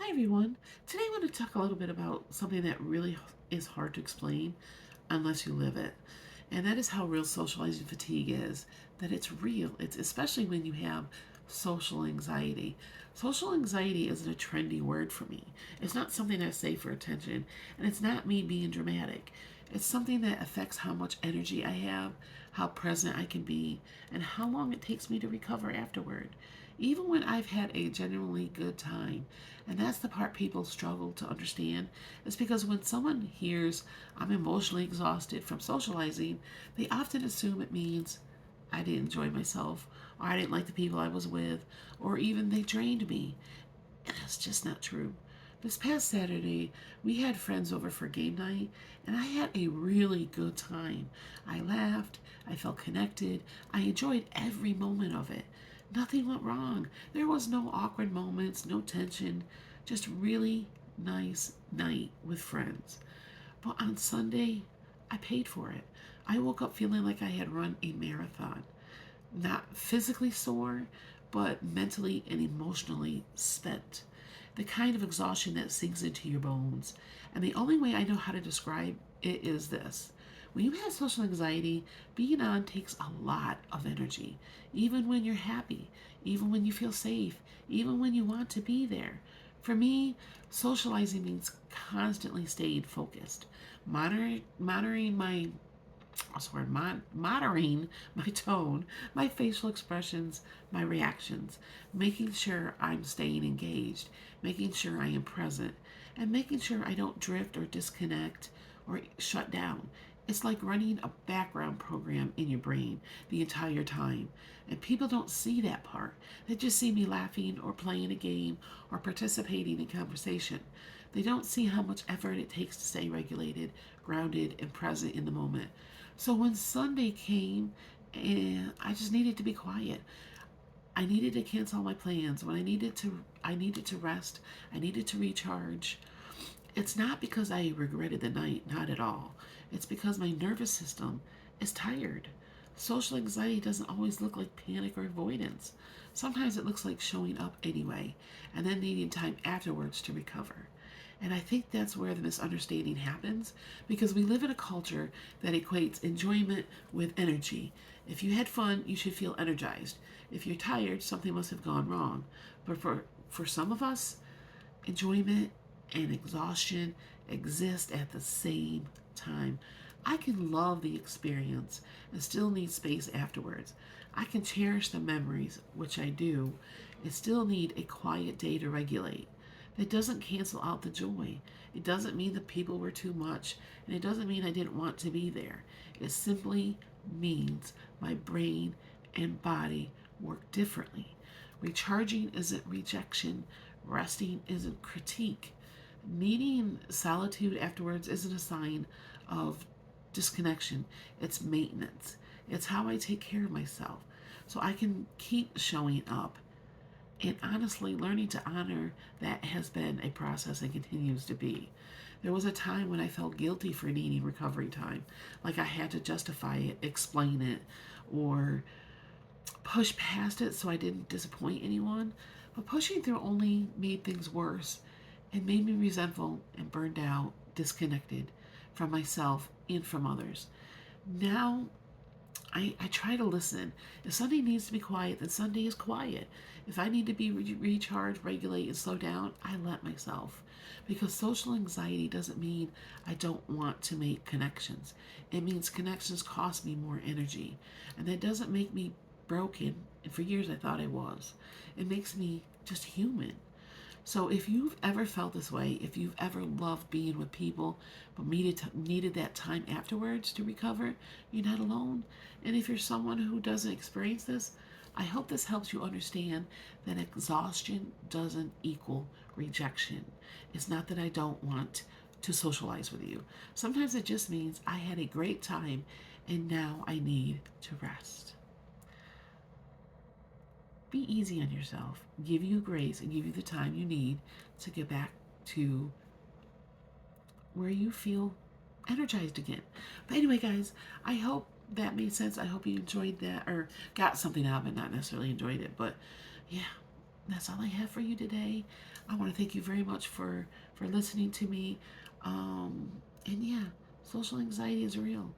Hi everyone. Today I want to talk a little bit about something that really is hard to explain unless you live it. And that is how real socializing fatigue is. That it's real. It's especially when you have social anxiety. Social anxiety isn't a trendy word for me. It's not something I say for attention, and it's not me being dramatic. It's something that affects how much energy I have, how present I can be, and how long it takes me to recover afterward, even when I've had a genuinely good time. And that's the part people struggle to understand. Is because when someone hears I'm emotionally exhausted from socializing, they often assume it means I didn't enjoy myself, or I didn't like the people I was with, or even they drained me. And that's just not true. This past Saturday, we had friends over for game night, and I had a really good time. I laughed, I felt connected, I enjoyed every moment of it. Nothing went wrong. There was no awkward moments, no tension, just really nice night with friends. But on Sunday, I paid for it. I woke up feeling like I had run a marathon. Not physically sore, but mentally and emotionally spent. The kind of exhaustion that sinks into your bones. And the only way I know how to describe it is this: when you have social anxiety, being on takes a lot of energy, even when you're happy, even when you feel safe, even when you want to be there. For me, socializing means constantly staying focused, monitoring my monitoring my tone, my facial expressions, my reactions, making sure I'm staying engaged, making sure I am present, and making sure I don't drift or disconnect or shut down. It's like running a background program in your brain the entire time. And people don't see that part. They just see me laughing or playing a game or participating in conversation. They don't see how much effort it takes to stay regulated, grounded, and present in the moment. So when Sunday came, and I just needed to be quiet. I needed to cancel my plans. I needed to rest. I needed to recharge. It's not because I regretted the night, not at all. It's because my nervous system is tired. Social anxiety doesn't always look like panic or avoidance. Sometimes it looks like showing up anyway and then needing time afterwards to recover. And I think that's where the misunderstanding happens, because we live in a culture that equates enjoyment with energy. If you had fun, you should feel energized. If you're tired, something must have gone wrong. But for some of us, enjoyment and exhaustion exist at the same time. I can love the experience and still need space afterwards. I can cherish the memories, which I do, and still need a quiet day to regulate. That doesn't cancel out the joy. It doesn't mean the people were too much, and it doesn't mean I didn't want to be there. It simply means my brain and body work differently. Recharging isn't rejection, resting isn't critique. Needing solitude afterwards isn't a sign of disconnection, it's maintenance. It's how I take care of myself so I can keep showing up. And honestly, learning to honor that has been a process and continues to be. There was a time when I felt guilty for needing recovery time, like I had to justify it, explain it, or push past it so I didn't disappoint anyone. But pushing through only made things worse and made me resentful and burned out, disconnected from myself and from others. Now I try to listen. If Sunday needs to be quiet, then Sunday is quiet. If I need to be recharged, regulate, and slow down, I let myself. Because social anxiety doesn't mean I don't want to make connections. It means connections cost me more energy. And that doesn't make me broken. And for years I thought I was. It makes me just human. So if you've ever felt this way, if you've ever loved being with people but needed that time afterwards to recover, you're not alone. And if you're someone who doesn't experience this, I hope this helps you understand that exhaustion doesn't equal rejection. It's not that I don't want to socialize with you. Sometimes it just means I had a great time and now I need to rest. Be easy on yourself. Give you grace and give you the time you need to get back to where you feel energized again. But anyway, guys, I hope that made sense. I hope you enjoyed that or got something out of it, not necessarily enjoyed it. But yeah, That's all I have for you today. I want to thank you very much for listening to me. And yeah, social anxiety is real.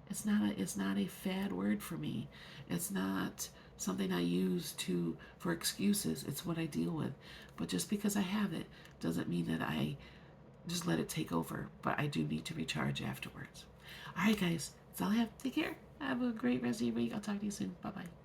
It's not a fad word for me. It's not something I use to for excuses. It's what I deal with. But just because I have it doesn't mean that I just let it take over. But I do need to recharge afterwards. All right, guys. That's all I have. Take care. Have a great rest of your week. I'll talk to you soon. Bye bye.